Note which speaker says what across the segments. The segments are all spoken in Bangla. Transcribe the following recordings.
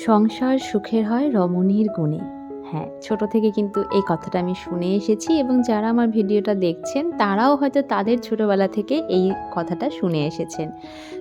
Speaker 1: সংসার সুখের হয় রমণীর গুণে। হ্যাঁ, ছোট থেকে কিন্তু এই কথাটা আমি শুনে এসেছি এবং যারা আমার ভিডিওটা দেখছেন তারাও হয়তো তাদের ছোটবেলা থেকে এই কথাটা শুনে এসেছেন।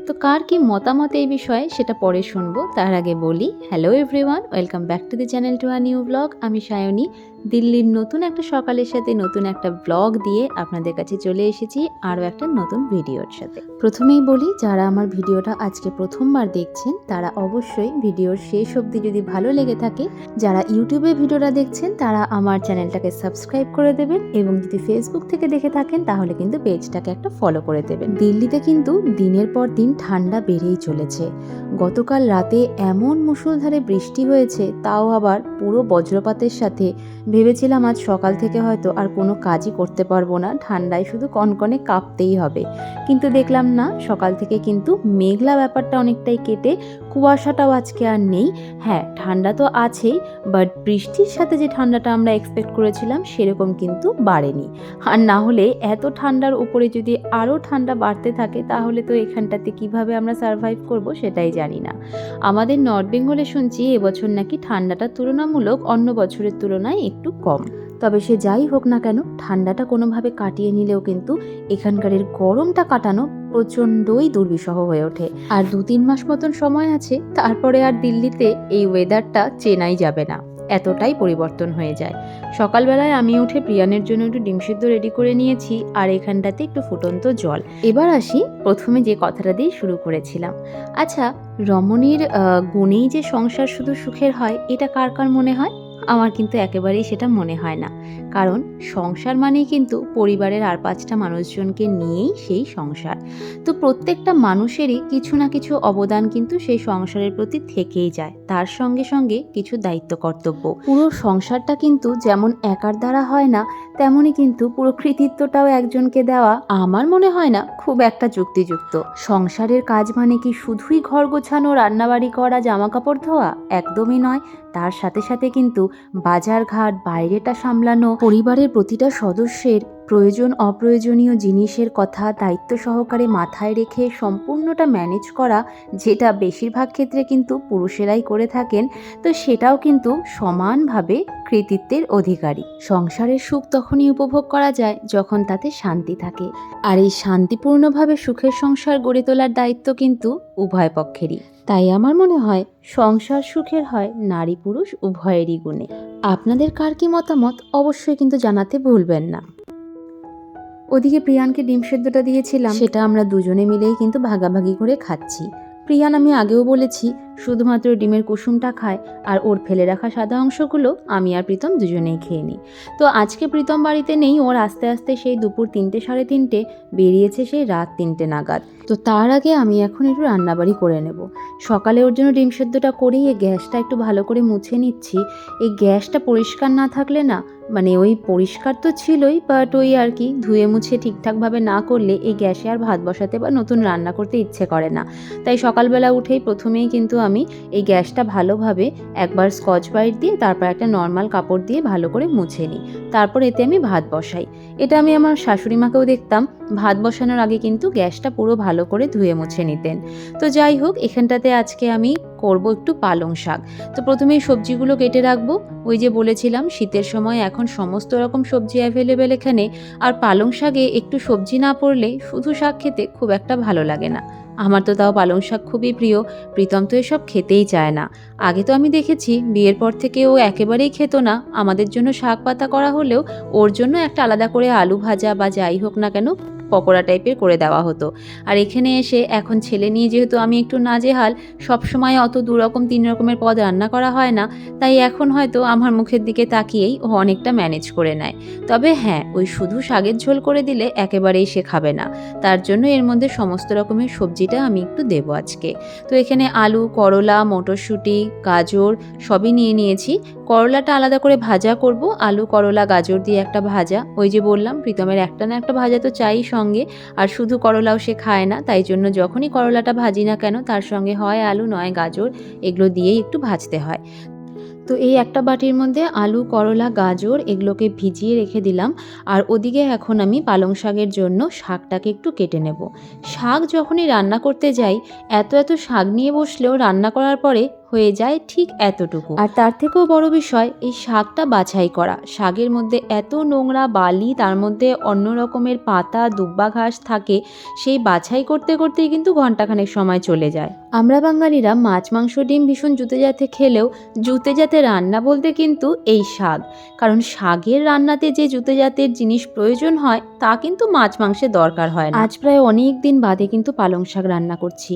Speaker 1: তো কার কি মতামত এই বিষয়ে সেটা পরে শুনবো। তার আগে বলি, hello everyone, welcome back to the channel to a new blog. আমি সায়নী দিল্লির নতুন একটা সকালের সাথে নতুন একটা ব্লগ দিয়ে আপনাদের কাছে চলে এসেছি আরও একটা নতুন ভিডিওর সাথে। প্রথমেই বলি, যারা আমার ভিডিওটা আজকে প্রথমবার দেখছেন তারা অবশ্যই ভিডিওর শেষ অবধি যদি ভালো লেগে থাকে, যারা ইউটিউবে ভিডিওটা দেখছেন তারা আমার চ্যানেলটাকে সাবস্ক্রাইব করে দেবেন এবং যদি ফেসবুক থেকে দেখে থাকেন তাহলে কিন্তু পেজটাকে একটা ফলো করে দেবেন। দিল্লিতে কিন্তু দিনের পর দিন ঠান্ডা বেড়েই চলেছে। গতকাল রাতে এমন মুষলধারে বৃষ্টি হয়েছে, তাও আবার পুরো বজ্রপাতের সাথে। ভেবেছিলাম আজ সকাল থেকে হয়তো আর কোনো কাজই করতে পারবো না, ঠান্ডায় শুধু কনকনে কাঁপতেই হবে। কিন্তু দেখলাম না, সকাল থেকে কিন্তু মেঘলা ব্যাপারটা অনেকটাই কেটে কুয়াশাটাও আজকে আর নেই। হ্যাঁ, ঠান্ডা তো আছেই, বাট বৃষ্টির সাথে যে ঠান্ডাটা আমরা এক্সপেক্ট করেছিলাম সেরকম কিন্তু বাড়েনি। আর না হলে এত ঠান্ডার উপরে যদি আরও ঠান্ডা বাড়তে থাকে তাহলে তো এখানটাতে কিভাবে আমরা সারভাইভ করব সেটাই জানি না। আমাদের নর্থ বেঙ্গলে শুনছি এবছর নাকি ঠান্ডাটা তুলনামূলক অন্য বছরের তুলনায় একটু কম। তবে সে যাই হোক না কেন, ঠান্ডাটা কোনোভাবে কাটিয়ে নিলেও কিন্তু এখানকারের গরমটা কাটানো প্রচণ্ডই দুর্বিষহ হয়ে ওঠে। আর 2-3 মাস মতন সময় আছে, তারপরে আর দিল্লিতে এই ওয়েদারটা চেনাই যাবে না, এতটাই পরিবর্তন হয়ে যায়। সকালবেলায় আমি উঠে প্রিয়ানের জন্য একটু ডিম সিদ্ধ রেডি করে নিয়েছি আর এখানটাতে একটু ফুটন্ত জল। এবার আসি প্রথমে যে কথাটা দিয়ে শুরু করেছিলাম। আচ্ছা, রমণীর গুণেই যে সংসার শুধু সুখের হয় এটা কার কার মনে হয়? আমার কিন্তু একেবারেই সেটা মনে হয় না। কারণ সংসার মানেই কিন্তু পরিবারের আর 5টা মানুষজনকে নিয়েই সেই সংসার। তো প্রত্যেকটা মানুষেরই কিছু না কিছু অবদান কিন্তু সেই সংসারের প্রতি থেকেই যায়, তার সঙ্গে সঙ্গে কিছু দায়িত্ব কর্তব্য। পুরো সংসারটা কিন্তু যেমন একার দ্বারা হয় না, তেমনই কিন্তু পুরো কৃতিত্বটাও একজনকে দেওয়া আমার মনে হয় না খুব একটা যুক্তিযুক্ত। সংসারের কাজ মানে কি শুধুই ঘর গোছানো, রান্নাবাড়ি করা, জামা কাপড় ধোয়া? একদমই নয়। তার সাথে সাথে কিন্তু বাজারঘাট, বাইরেটা সামলানো, পরিবারের প্রতিটা সদস্যের প্রয়োজন অপ্রয়োজনীয় জিনিসের কথা দায়িত্ব সহকারে মাথায় রেখে সম্পূর্ণটা ম্যানেজ করা, যেটা বেশিরভাগ ক্ষেত্রে কিন্তু পুরুষেরাই করে থাকেন। তো সেটাও কিন্তু সমানভাবে কৃতিত্বের অধিকারী। সংসারের সুখ তখনই উপভোগ করা যায় যখন তাতে শান্তি থাকে। আর এই শান্তিপূর্ণভাবে সুখের সংসার গড়ে তোলার দায়িত্ব কিন্তু উভয় পক্ষেরই। তাই আমার মনে হয় সংসার সুখের হয় নারী পুরুষ উভয়েরই গুণে। আপনাদের কার কি মতামত অবশ্যই কিন্তু জানাতে ভুলবেন না। ওদিকে প্রিয়ানকে ডিম সেদ্ধটা দিয়েছিলাম, সেটা আমরা দুজনে মিলেই কিন্তু ভাগাভাগি করে খাচ্ছি। প্রিয়ান, আমি আগেও বলেছি, শুধুমাত্র ডিমের কুসুমটা খায় আর ওর ফেলে রাখা সাদা অংশগুলো আমি আর প্রীতম দুজনেই খেয়ে নিই। তো আজকে প্রীতম বাড়িতে নেই, ওর আস্তে আস্তে সেই দুপুর 3টে সাড়ে 3টে বেরিয়েছে, সেই রাত 3টে নাগাদ। তো তার আগে আমি এখন একটু রান্নাবাড়ি করে নেব। সকালে ওর জন্য ডিম সেদ্ধটা করেই এই গ্যাসটা একটু ভালো করে মুছে নিচ্ছি। এই গ্যাসটা পরিষ্কার না থাকলে না, মানে ওই পরিষ্কার তো ছিলই, বাট ওই আর কি ধুয়ে মুছে ঠিকঠাকভাবে না করলে এই গ্যাসে আর ভাত বসাতে বা নতুন রান্না করতে ইচ্ছে করে না। তাই সকালবেলা উঠেই প্রথমেই কিন্তু আমি এই গ্যাসটা ভালোভাবে একবার স্কচ ব্রাইট দিয়ে তারপর একটা নর্মাল কাপড় দিয়ে ভালো করে মুছে নিই। তারপর এতে আমি ভাত বসাই। এটা আমি আমার শাশুড়ি মাকেও দেখতাম ভাত বসানোর আগে কিন্তু গ্যাসটা পুরো ভালো করে ধুয়ে মুছে নিতেন। তো যাই হোক, এখানটাতে আজকে আমি করব একটু পালং শাক। তো প্রথমেই সবজিগুলো কেটে রাখবো। ওই যে বলেছিলাম শীতের সময় এখন সমস্ত রকম সবজি অ্যাভেলেবেল এখানে, আর পালং শাকে একটু সবজি না পড়লে শুধু শাক খেতে খুব একটা ভালো লাগে না। আমার তো তাও পালং শাক খুবই প্রিয়, প্রীতম তো এসব খেতেই চায় না। আগে তো আমি দেখেছি বিয়ের পর থেকে ও একেবারেই খেত না, আমাদের জন্য শাক পাতা করা হলেও ওর জন্য একটা আলাদা করে আলু ভাজা বা যাই হোক না কেন পকোড়া টাইপের করে দেওয়া হতো। আর এখানে এসে এখন ছেলে নিয়ে যেহেতু আমি একটু নাজেহাল, সবসময় অত 2 রকম 3 রকমের পদ রান্না করা হয় না, তাই এখন হয়তো আমার মুখের দিকে তাকিয়েই ও অনেকটা ম্যানেজ করে নেয়। তবে হ্যাঁ, ওই শুধু শাকের ঝোল করে দিলে একেবারেই সে খাবে না, তার জন্য এর মধ্যে সমস্ত রকমের সবজিটা আমি একটু দেবো আজকে। তো এখানে আলু, করলা, মটরশুঁটি, গাজর সবই নিয়ে নিয়েছি। করলাটা আলাদা করে ভাজা করব, আলু, করলা, গাজর দিয়ে একটা ভাজা। ওই যে বললাম প্রীতমের একটা না একটা ভাজা তো চাই সঙ্গে, আর শুধু করলাও সে খায় না, তাই জন্য যখনই করলাটা ভাজি না কেন তার সঙ্গে হয় আলু নয় গাজর, এগুলো দিয়েই একটু ভাজতে হয়। তো এই একটা বাটির মধ্যে আলু, করলা, গাজর এগুলোকে ভিজিয়ে রেখে দিলাম। আর ওদিকে এখন আমি পালং শাকের জন্য শাকটাকে একটু কেটে নেব। শাক যখনই রান্না করতে যাই, এত শাক নিয়ে বসলেও রান্না করার পরে হয়ে যায় ঠিক এতটুকু। আর তার থেকেও বড় বিষয় এই শাকটা বাছাই করা। শাকের মধ্যে এত নোংরা বালি, তার মধ্যে অন্য রকমের পাতা দুব্বা ঘাস থাকে, সেই বাছাই করতে করতেই কিন্তু ঘন্টাখানেক সময় চলে যায়। আমরা বাঙালিরা মাছ মাংস ডিম ভীষণ জুতে জাতে খেলেও জুতে জাতে রান্না বলতে কিন্তু এই শাক। কারণ শাকের রান্নাতে যে জুতে জাতের জিনিস প্রয়োজন হয় তা কিন্তু মাছ মাংসে দরকার হয় না। আজ প্রায় অনেক দিন বাদে কিন্তু পালং শাক রান্না করছি।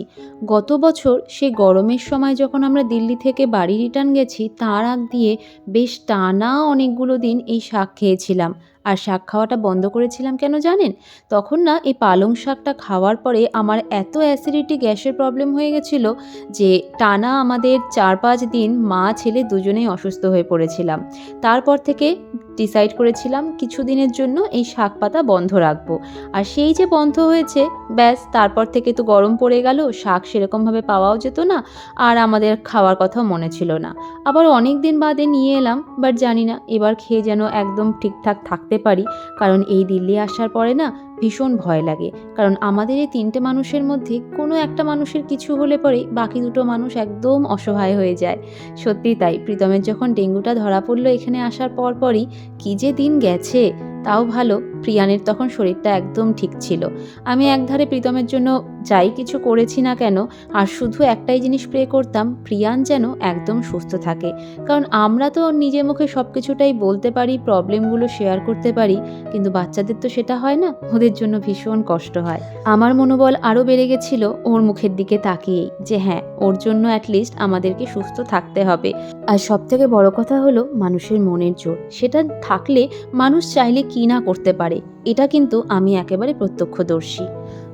Speaker 1: গত বছর সে গরমের সময় যখন আমরা দিল্লি থেকে বাড়ি রিটার্ন গেছি, তার আগ দিয়ে বেশ টানা অনেকগুলো দিন এই শাক খেয়েছিলাম। আর শাক খাওয়াটা বন্ধ করেছিলাম কেন জানেন? তখন না এই পালং শাকটা খাওয়ার পরে আমার এত অ্যাসিডিটি গ্যাসের প্রবলেম হয়ে গেছিলো যে টানা আমাদের 4-5 দিন মা ছেলে দুজনেই অসুস্থ হয়ে পড়েছিলাম। তারপর থেকে ডিসাইড করেছিলাম কিছুদিনের জন্য এই শাক পাতা বন্ধ রাখবো। আর সেই যে বন্ধ হয়েছে, ব্যাস তারপর থেকে তো গরম পড়ে গেল, শাক সেরকমভাবে পাওয়াও যেত না, আর আমাদের খাওয়ার কথাও মনে ছিল না। আবার অনেক দিন বাদে নিয়ে এলাম, বাট জানি না এবার খেয়ে যেন একদম ঠিকঠাক থাকতে পারি। কারণ এই দিল্লি আসার পরে না ভীষণ ভয় লাগে। কারণ আমাদের এই 3টে মানুষের মধ্যে কোনো একটা মানুষের কিছু হলে পরেই বাকি 2টো মানুষ একদম অসহায় হয়ে যায়। সত্যি তাই, প্রীতমের যখন ডেঙ্গুটা ধরা পড়লো এখানে আসার পরই কী যে দিন গেছে। তাও ভালো, প্রিয়ানের তখন শরীরটা একদম ঠিক ছিল। আমি একধারে প্রীতমের জন্য যাই কিছু করেছি না কেন, আর শুধু একটাই জিনিস প্রে করতাম, প্রিয়ান যেন একদম সুস্থ থাকে। কারণ আমরা তো নিজের মুখে সব কিছুটাই বলতে পারি, প্রবলেমগুলো শেয়ার করতে পারি, কিন্তু বাচ্চাদের তো সেটা হয় না, ওদের জন্য ভীষণ কষ্ট হয়। আমার মনোবল আরও বেড়ে গেছিল ওর মুখের দিকে তাকিয়েই, যে হ্যাঁ, ওর জন্য অ্যাটলিস্ট আমাদেরকে সুস্থ থাকতে হবে। আর সবথেকে বড় কথা হলো মানুষের মনের জোর, সেটা থাকলে মানুষ চাইলে কি না করতে পারে, এটা কিন্তু আমি একেবারে প্রত্যক্ষদর্শী।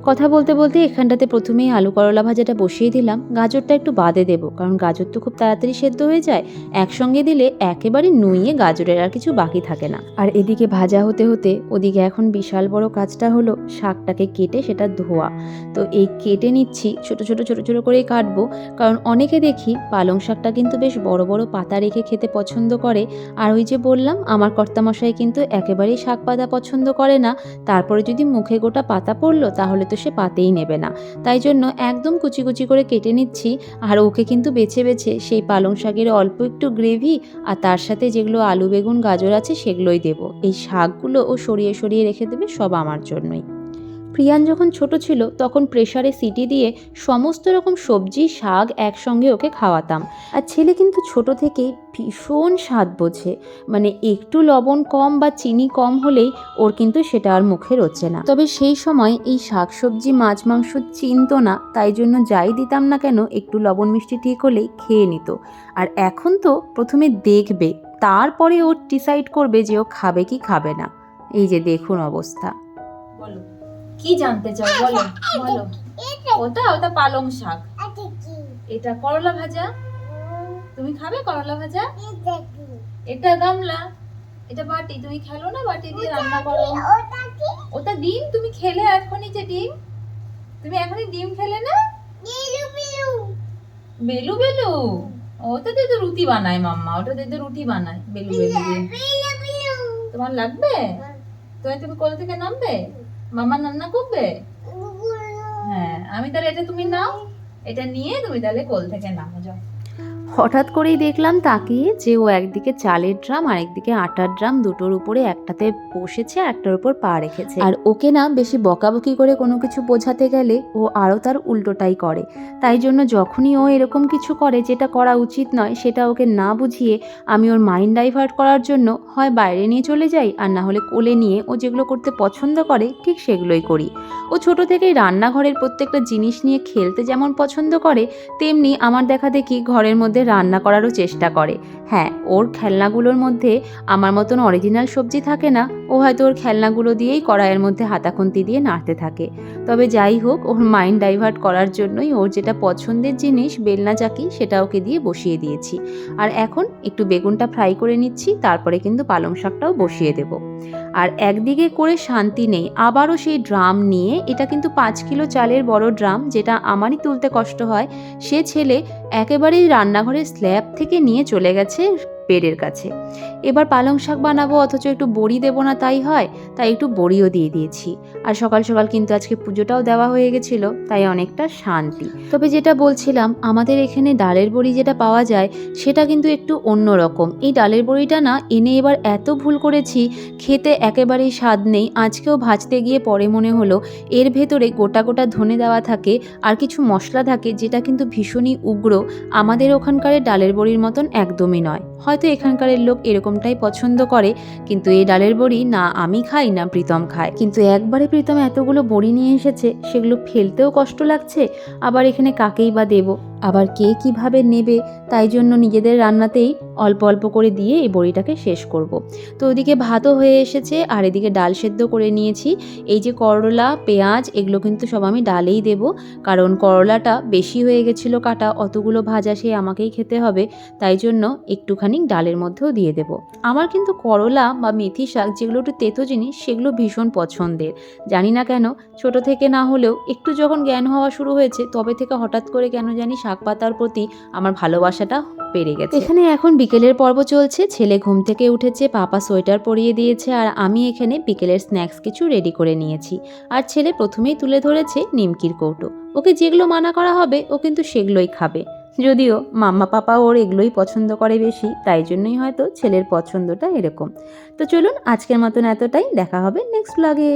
Speaker 1: কথা বলতে বলতে এখানটাতে প্রথমেই আলু করলা ভাজাটা বসিয়ে দিলাম। গাজরটা একটু বাদে দেবো, কারণ গাজর তো খুব তাড়াতাড়ি সেদ্ধ হয়ে যায়। একসঙ্গে দিলে একেবারে নুইয়ে গাজরের আর কিছু বাকি থাকে না। আর এদিকে ভাজা হতে হতে ওদিকে এখন বিশাল বড় কাজটা হলো শাকটাকে কেটে সেটা ধোয়া। তো এই কেটে নিচ্ছি, ছোট ছোট ছোট ছোট করেই কাটবো। কারণ অনেকে দেখি পালং শাকটা কিন্তু বেশ বড় বড় পাতা রেখে খেতে পছন্দ করে। আর ওই যে বললাম, আমার কর্তামশাই কিন্তু একেবারেই শাক পাতা পছন্দ করে না। তারপরে যদি মুখে গোটা পাতা পড়লো তাহলে তো সে পাতেই নেবে না। তাই জন্য একদম কুচি কুচি করে কেটে নিচ্ছি। আর ওকে কিন্তু বেছে বেছে সেই পালং শাকের অল্প একটু গ্রেভি আর তার সাথে যেগুলো আলু বেগুন গাজর আছে সেগুলোই দেবো। এই শাকগুলো ও সরিয়ে সরিয়ে রেখে দেবে সব আমার জন্যই। প্রিয়ান যখন ছোট ছিল তখন প্রেসারে সিটি দিয়ে সমস্ত রকম সবজি শাক একসঙ্গে ওকে খাওয়াতাম। আর ছেলে কিন্তু ছোট থেকেই ভীষণ স্বাদ বোঝে, মানে একটু লবণ কম বা চিনি কম হলেই ওর কিন্তু সেটা আর মুখে রোচে না। তবে সেই সময় এই শাক সবজি মাছ মাংস চিনতো না, তাই জন্য যাই দিতাম না কেন একটু লবণ মিষ্টি ঠিক হলেই খেয়ে নিত। আর এখন তো প্রথমে দেখবে, তারপরে ও ডিসাইড করবে যে ও খাবে কি খাবে না। এই যে দেখুন অবস্থা। বলো কি জানতে চাও, বলো বলো। ওটা পালং শাক, এটা করলা ভাজা। তুমি খাবে করলা ভাজা? এটা গামলা, এটা বাটি, তুমি খেলো না বাটি দিয়ে রান্না করো। ওটা ডিম, তুমি খেলে এখনই যে ডিম, তুমি এখনই ডিম খেলে না? বেলু বেলু, ওটা দিয়ে তো রুটি বানায় মাম্মা, ওটা দিয়ে তো রুটি বানায় বেলু বেলু দিয়ে। তোমার লাগবে? তুমি কোল থেকে নামবে, মামা রান্না করবে। হ্যাঁ, আমি তাহলে এটা তুমি নাও, এটা নিয়ে তুমি তাহলে কোল থেকে নামো যাও। হঠাৎ করেই দেখলাম তাকিয়ে যে ও একদিকে চালের ড্রাম আর একদিকে আটার ড্রাম দুটোর উপরে একটাতে বসেছে আর একটার উপর পা রেখেছে। আর ওকে না বেশি বকাবকি করে কোনো কিছু বোঝাতে গেলে ও আরও তার উল্টোটাই করে। তাই জন্য যখনই ও এরকম কিছু করে যেটা করা উচিত নয়, সেটা ওকে না বুঝিয়ে আমি ওর মাইন্ড ডাইভার্ট করার জন্য হয় বাইরে নিয়ে চলে যাই, আর না হলে কোলে নিয়ে ও যেগুলো করতে পছন্দ করে ঠিক সেগুলোই করি। ও ছোট থেকেই রান্নাঘরের প্রত্যেকটা জিনিস নিয়ে খেলতে যেমন পছন্দ করে, তেমনি আমার দেখা দেখি ঘরের মধ্যে রান্না করারও চেষ্টা করে। হ্যাঁ, ওর খেলনাগুলোর মধ্যে আমার মতন অরিজিনাল সবজি থাকে না, ও হয়তো ওর খেলনাগুলো দিয়েই কড়াইয়ের মধ্যে হাতাখুন্তি দিয়ে নাড়তে থাকে। তবে যাই হোক, ওর মাইন্ড ডাইভার্ট করার জন্যই ওর যেটা পছন্দের জিনিস বেলনা চাকি সেটা ওকে দিয়ে বসিয়ে দিয়েছি। আর এখন একটু বেগুনটা ফ্রাই করে নিচ্ছি, তারপরে কিন্তু পালং শাকটাও বসিয়ে দেব। আর একদিকে করে শান্তি নেই, আবারও সেই ড্রাম নিয়ে, এটা কিন্তু 5 কিলো চালের বড় ড্রাম, যেটা আমারই তুলতে কষ্ট হয়, সে ছেলে একেবারেই রান্নাঘরের স্ল্যাব থেকে নিয়ে চলে গেছে বেডের কাছে। এবার পালং শাক বানাবো অথচ একটু বড়ি দেবো না তাই হয়, তাই একটু বড়িও দিয়ে দিয়েছি। আর সকাল সকাল কিন্তু আজকে পুজোটাও দেওয়া হয়ে গেছিলো, তাই অনেকটা শান্তি। তবে যেটা বলছিলাম, আমাদের এখানে ডালের বড়ি যেটা পাওয়া যায় সেটা কিন্তু একটু অন্য রকম। এই ডালের বড়িটা না এনে এবার এত ভুল করেছি, খেতে একেবারেই স্বাদ নেই। আজকেও ভাজতে গিয়ে পরে মনে হলো এর ভেতরে গোটা গোটা ধনে দেওয়া থাকে আর কিছু মশলা থাকে যেটা কিন্তু ভীষণই উগ্র। আমাদের ওখানকার ডালের বড়ির মতন একদমই নয়। হয়তো এখানকারের লোক এরকমটাই পছন্দ করে, কিন্তু এই ডালের বড়ি না আমি খাই না প্রীতম খায়। কিন্তু একবারে প্রীতম এতগুলো বড়ি নিয়ে এসেছে, সেগুলো ফেলতেও কষ্ট লাগছে, আবার এখানে কাকেই বা দেবো, আবার কে কিভাবে নেবে, তাই জন্য নিজেদের রান্নাতেই অল্প অল্প করে দিয়ে এই বড়িটাকে শেষ করব। তো ওদিকে ভাতও হয়ে এসেছে আর এদিকে ডাল সেদ্ধ করে নিয়েছি। এই যে করলা, পেঁয়াজ এগুলো কিন্তু সব আমি ডালেই দেব, কারণ করলাটা বেশি হয়ে গেছিলো কাটা, অতগুলো ভাজা সে আমাকেই খেতে হবে, তাই জন্য একটুখানি ডালের মধ্যেও দিয়ে দেব। আমার কিন্তু করলা বা মেথি শাক যেগুলো একটু তেতো জিনিস সেগুলো ভীষণ পছন্দের। জানি না কেন, ছোট থেকে না হলেও একটু যখন জ্ঞান হওয়া শুরু হয়েছে তবে থেকে হঠাৎ করে কেন জানি শাক পাতার প্রতি আমার ভালোবাসাটা বেড়ে গেছে। এখানে এখন বিকেলের পর্ব চলছে, ছেলে ঘুম থেকে উঠেছে, পাপা সোয়েটার পরিয়ে দিয়েছে আর আমি এখানে বিকেলের স্ন্যাক্স কিছু রেডি করে নিয়েছি। আর ছেলে প্রথমেই তুলে ধরেছে নিমকির কৌটো। ওকে যেগুলো মানা করা হবে ও কিন্তু সেগুলোই খাবে, যদিও মাম্মা পাপা ওর এগুলোই পছন্দ করে বেশি, তাই জন্যই হয়তো ছেলের পছন্দটা এরকম। তো চলুন আজকের মতন এতটাই, দেখা হবে নেক্সট ব্লগে।